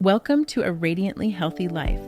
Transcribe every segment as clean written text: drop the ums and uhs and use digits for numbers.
Welcome to A Radiantly Healthy Life,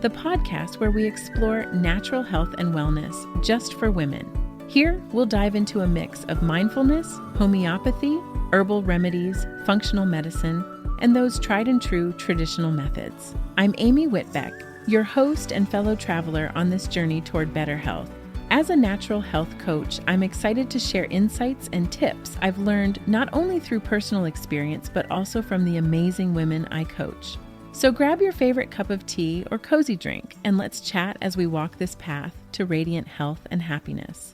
the podcast where we explore natural health and wellness just for women. Here, we'll dive into a mix of mindfulness, homeopathy, herbal remedies, functional medicine, and those tried and true traditional methods. I'm Amy Whitbeck, your host and fellow traveler on this journey toward better health. As a natural health coach, I'm excited to share insights and tips I've learned not only through personal experience, but also from the amazing women I coach. So grab your favorite cup of tea or cozy drink, and let's chat as we walk this path to radiant health and happiness.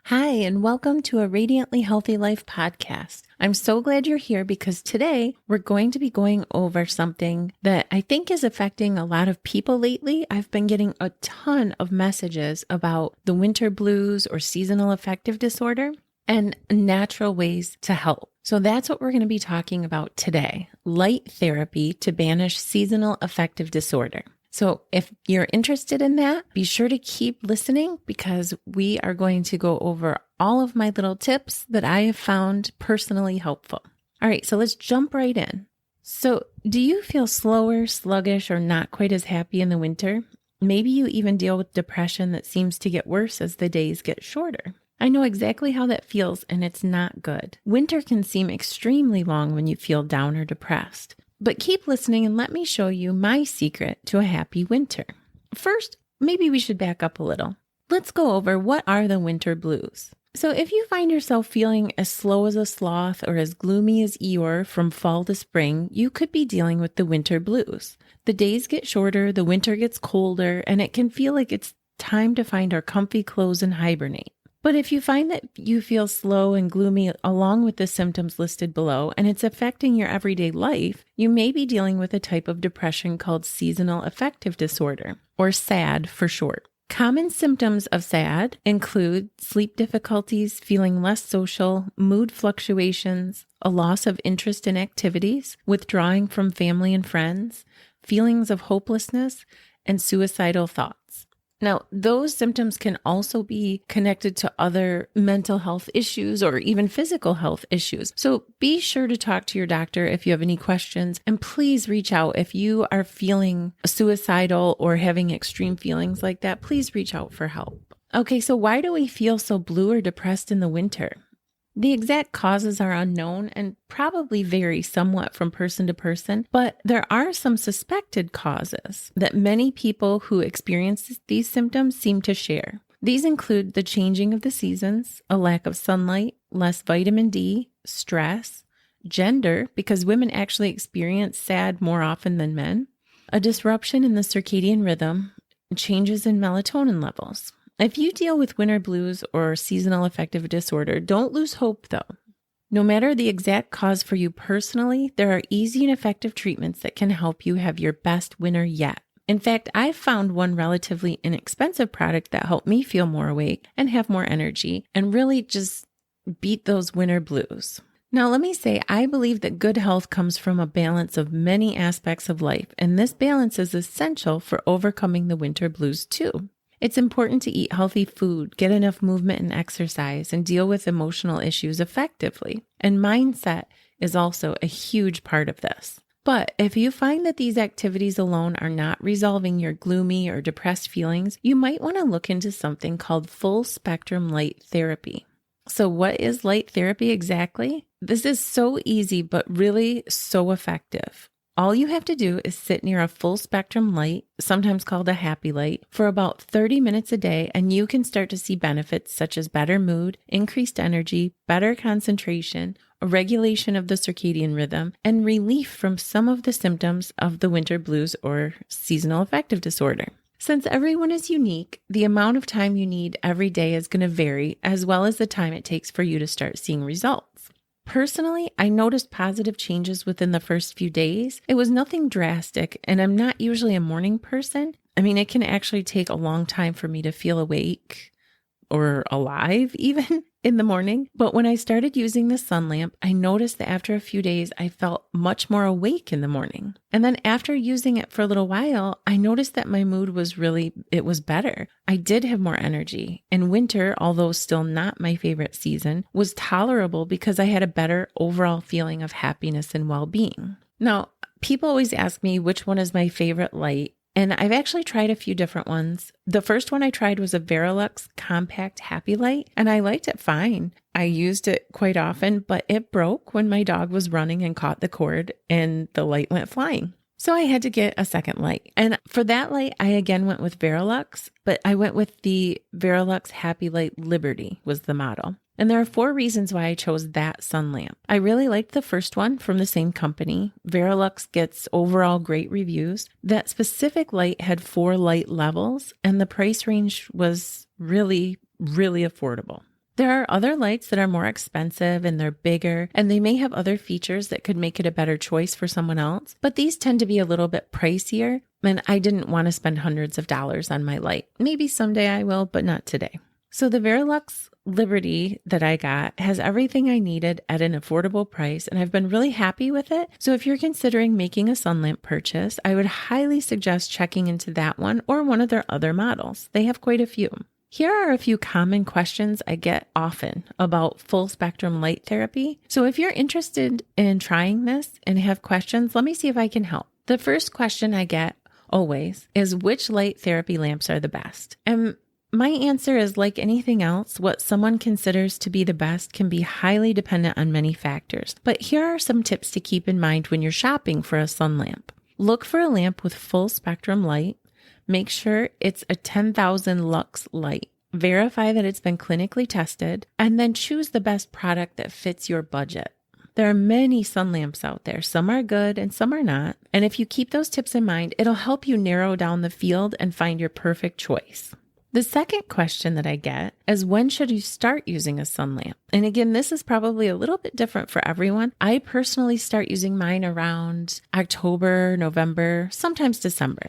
Hi, and welcome to a Radiantly Healthy Life podcast. I'm so glad you're here because today we're going to be going over something that I think is affecting a lot of people lately. I've been getting a ton of messages about the winter blues or seasonal affective disorder and natural ways to help. So that's what we're going to be talking about today, light therapy to banish seasonal affective disorder. So if you're interested in that, be sure to keep listening because we are going to go over all of my little tips that I have found personally helpful. All right, so let's jump right in. So do you feel slower, sluggish, or not quite as happy in the winter? Maybe you even deal with depression that seems to get worse as the days get shorter. I know exactly how that feels, and it's not good. Winter can seem extremely long when you feel down or depressed. But keep listening and let me show you my secret to a happy winter. First, maybe we should back up a little. Let's go over what are the winter blues. So if you find yourself feeling as slow as a sloth or as gloomy as Eeyore from fall to spring, you could be dealing with the winter blues. The days get shorter, the winter gets colder, and it can feel like it's time to find our comfy clothes and hibernate. But if you find that you feel slow and gloomy along with the symptoms listed below, and it's affecting your everyday life, you may be dealing with a type of depression called Seasonal Affective Disorder, or SAD for short. Common symptoms of SAD include sleep difficulties, feeling less social, mood fluctuations, a loss of interest in activities, withdrawing from family and friends, feelings of hopelessness, and suicidal thoughts. Now, those symptoms can also be connected to other mental health issues or even physical health issues. So be sure to talk to your doctor if you have any questions, and please reach out if you are feeling suicidal or having extreme feelings like that. Please reach out for help. Okay, so why do we feel so blue or depressed in the winter? The exact causes are unknown and probably vary somewhat from person to person, but there are some suspected causes that many people who experience these symptoms seem to share. These include the changing of the seasons, a lack of sunlight, less vitamin D, stress, gender, because women actually experience SAD more often than men, a disruption in the circadian rhythm, changes in melatonin levels. If you deal with winter blues or seasonal affective disorder, don't lose hope though. No matter the exact cause for you personally, there are easy and effective treatments that can help you have your best winter yet. In fact, I've found one relatively inexpensive product that helped me feel more awake and have more energy and really just beat those winter blues. Now, let me say, I believe that good health comes from a balance of many aspects of life, and this balance is essential for overcoming the winter blues too. It's important to eat healthy food, get enough movement and exercise, and deal with emotional issues effectively. And mindset is also a huge part of this. But if you find that these activities alone are not resolving your gloomy or depressed feelings, you might want to look into something called full spectrum light therapy. So what is light therapy exactly? This is so easy, but really so effective. All you have to do is sit near a full spectrum light, sometimes called a happy light, for about 30 minutes a day, and you can start to see benefits such as better mood, increased energy, better concentration, a regulation of the circadian rhythm, and relief from some of the symptoms of the winter blues or seasonal affective disorder. Since everyone is unique, the amount of time you need every day is going to vary, as well as the time it takes for you to start seeing results. Personally, I noticed positive changes within the first few days. It was nothing drastic, and I'm not usually a morning person. I mean, it can actually take a long time for me to feel awake or alive even. in the morning. But when I started using the sun lamp, I noticed that after a few days, I felt much more awake in the morning. And then after using it for a little while, I noticed that my mood was it was better. I did have more energy. And winter, although still not my favorite season, was tolerable because I had a better overall feeling of happiness and well-being. Now, people always ask me which one is my favorite light. And I've actually tried a few different ones. The first one I tried was a Verilux Compact Happy Light, and I liked it fine. I used it quite often, but it broke when my dog was running and caught the cord and the light went flying. So I had to get a second light. And for that light, I again went with Verilux, but I went with the Verilux Happy Light Liberty was the model. And there are 4 reasons why I chose that sun lamp. I really liked the first one from the same company. Verilux gets overall great reviews. That specific light had 4 light levels, and the price range was really, really affordable. There are other lights that are more expensive and they're bigger, and they may have other features that could make it a better choice for someone else, but these tend to be a little bit pricier, and I didn't want to spend hundreds of dollars on my light. Maybe someday I will, but not today. So the Verilux Liberty that I got has everything I needed at an affordable price, and I've been really happy with it. So if you're considering making a sun lamp purchase, I would highly suggest checking into that one or one of their other models. They have quite a few. Here are a few common questions I get often about full spectrum light therapy. So if you're interested in trying this and have questions, let me see if I can help. The first question I get always is which light therapy lamps are the best? And my answer is, like anything else, what someone considers to be the best can be highly dependent on many factors. But here are some tips to keep in mind when you're shopping for a sun lamp. Look for a lamp with full spectrum light. Make sure it's a 10,000 lux light. Verify that it's been clinically tested, and then choose the best product that fits your budget. There are many sun lamps out there. Some are good and some are not. And if you keep those tips in mind, it'll help you narrow down the field and find your perfect choice. The second question that I get is, when should you start using a sun lamp? And again, this is probably a little bit different for everyone. I personally start using mine around October, November, sometimes December.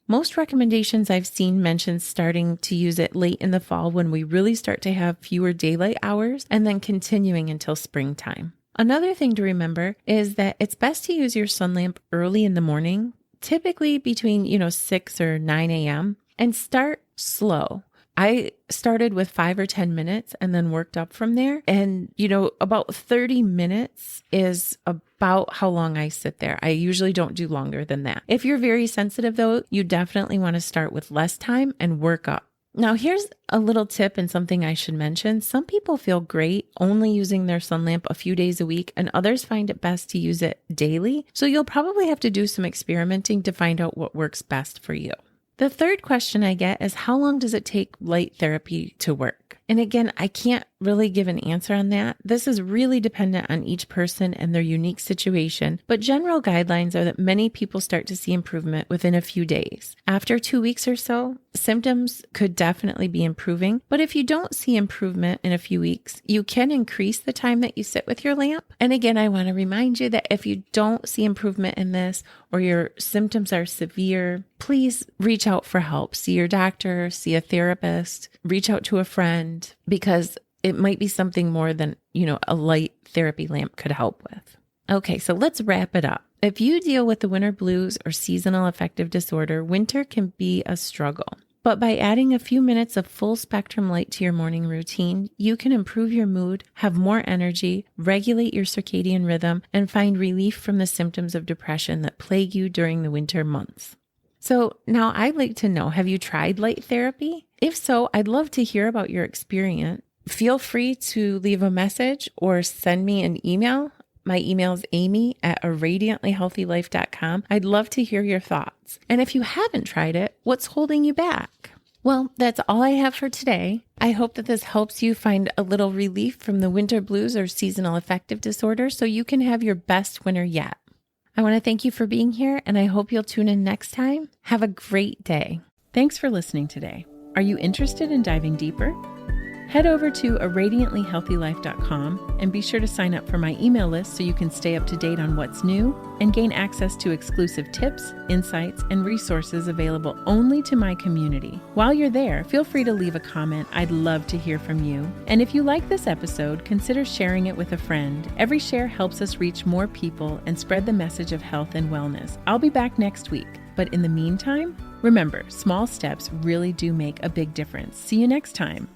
Most recommendations I've seen mention starting to use it late in the fall when we really start to have fewer daylight hours, and then continuing until springtime. Another thing to remember is that it's best to use your sun lamp early in the morning, typically between 6 or 9 a.m., and start slow. I started with 5 or 10 minutes and then worked up from there. And, about 30 minutes is about how long I sit there. I usually don't do longer than that. If you're very sensitive though, you definitely want to start with less time and work up. Now, here's a little tip and something I should mention. Some people feel great only using their sun lamp a few days a week, and others find it best to use it daily. So you'll probably have to do some experimenting to find out what works best for you. The third question I get is, how long does it take light therapy to work? And again, I can't really give an answer on that. This is really dependent on each person and their unique situation, but general guidelines are that many people start to see improvement within a few days. After 2 weeks or so, symptoms could definitely be improving, but if you don't see improvement in a few weeks, you can increase the time that you sit with your lamp. And again, I want to remind you that if you don't see improvement in this, or your symptoms are severe, please reach out for help. See your doctor, see a therapist, reach out to a friend, because it might be something more than, a light therapy lamp could help with. Okay, so let's wrap it up. If you deal with the winter blues or seasonal affective disorder, winter can be a struggle. But by adding a few minutes of full spectrum light to your morning routine, you can improve your mood, have more energy, regulate your circadian rhythm, and find relief from the symptoms of depression that plague you during the winter months. So now I'd like to know, have you tried light therapy? If so, I'd love to hear about your experience. Feel free to leave a message or send me an email. My email is amy@aradiantlyhealthylife.com. I'd love to hear your thoughts. And if you haven't tried it, what's holding you back? Well, that's all I have for today. I hope that this helps you find a little relief from the winter blues or seasonal affective disorder so you can have your best winter yet. I want to thank you for being here, and I hope you'll tune in next time. Have a great day. Thanks for listening today. Are you interested in diving deeper? Head over to aradiantlyhealthylife.com and be sure to sign up for my email list so you can stay up to date on what's new and gain access to exclusive tips, insights, and resources available only to my community. While you're there, feel free to leave a comment. I'd love to hear from you. And if you like this episode, consider sharing it with a friend. Every share helps us reach more people and spread the message of health and wellness. I'll be back next week. But in the meantime, remember, small steps really do make a big difference. See you next time.